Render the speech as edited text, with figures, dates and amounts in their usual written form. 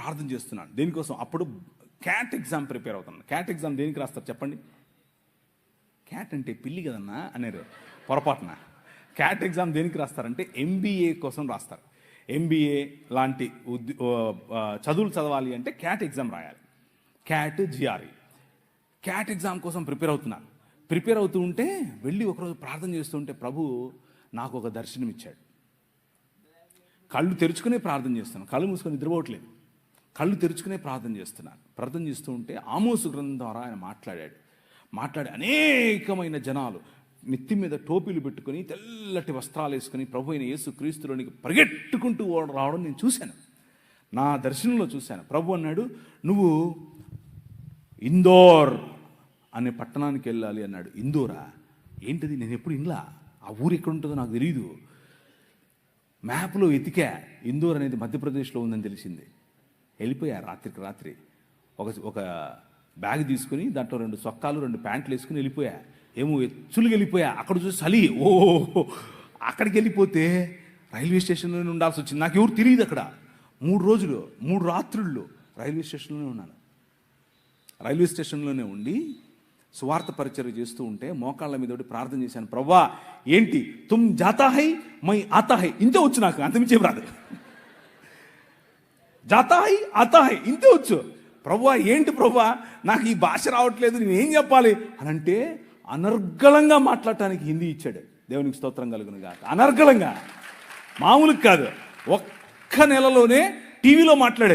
ప్రార్థన చేస్తున్నాను. దేనికోసం? అప్పుడు క్యాట్ ఎగ్జామ్ ప్రిపేర్ అవుతున్నాను. క్యాట్ ఎగ్జామ్ దేనికి రాస్తారు చెప్పండి? క్యాట్ అంటే పిల్లి కదన్నా అనేది పొరపాటున. క్యాట్ ఎగ్జామ్ దేనికి రాస్తారంటే ఎంబీఏ కోసం రాస్తారు. ఎంబీఏ లాంటి చదువులు చదవాలి అంటే క్యాట్ ఎగ్జామ్ రాయాలి. Cat GRE. క్యాట్ ఎగ్జామ్ కోసం ప్రిపేర్ అవుతున్నాను. ప్రిపేర్ అవుతూ ఉంటే వెళ్ళి ఒకరోజు ప్రార్థన చేస్తూ ఉంటే ప్రభు నాకు ఒక దర్శనం ఇచ్చాడు. కళ్ళు తెరుచుకునే ప్రార్థన చేస్తున్నాను, కళ్ళు మూసుకొని నిద్రపోవట్లేదు, కళ్ళు తెరుచుకునే ప్రార్థన చేస్తున్నాను. ప్రార్థన చేస్తూ ఉంటే ఆమోసు గ్రంథం ద్వారా ఆయన మాట్లాడి అనేకమైన జనాలు నెత్తి మీద టోపీలు పెట్టుకొని తెల్లటి వస్త్రాలు వేసుకొని ప్రభు అయిన యేసు క్రీస్తులోనికి పరిగెట్టుకుంటూ రావడం నేను చూశాను. నా దర్శనంలో చూశాను. ప్రభు అన్నాడు, నువ్వు ఇందోర్ అనే పట్టణానికి వెళ్ళాలి అన్నాడు. ఇందోరా? ఏంటిది? నేను ఎప్పుడు ఇంగ్లా, ఆ ఊరు ఎక్కడ ఉంటుందో నాకు తెలియదు. మ్యాప్లో వెతికా, ఇందోర్ అనేది మధ్యప్రదేశ్లో ఉందని తెలిసింది. వెళ్ళిపోయా రాత్రికి రాత్రి. ఒక బ్యాగ్ తీసుకుని దాంట్లో 2 సొక్కాలు 2 ప్యాంట్లు వేసుకుని వెళ్ళిపోయా. ఏమో ఎచ్చులుగా వెళ్ళిపోయా. అక్కడ చూసి చలి, అక్కడికి వెళ్ళిపోతే రైల్వే స్టేషన్లోనే ఉండాల్సి వచ్చింది. నాకు ఎవరు తెలియదు అక్కడ. 3 రోజులు 3 రాత్రుళ్ళు రైల్వే స్టేషన్లోనే ఉన్నాను. రైల్వే స్టేషన్లోనే ఉండి సువార్త పరిచర్య చేస్తూ ఉంటే మోకాళ్ళ మీద ప్రార్థన చేశాను. ప్రవ్వా ఏంటి, తుమ్ జాతా హై మై ఆతా హై, ఇంతే వచ్చు, నాకు అంతమించే రాదు. జాతా హై ఆతా హై ఇంతే వచ్చు. ప్రవ్వా ఏంటి ప్రవ్వా, నాకు ఈ భాష రావట్లేదు, నేను ఏం చెప్పాలి అని అంటే అనర్గళంగా మాట్లాడటానికి హిందీ ఇచ్చాడు. దేవునికి స్తోత్రం కలుగును గాక. అనర్గళంగా, మామూలుగా కాదు. ఒక్క నెలలోనే టీవీలో మాట్లాడాను.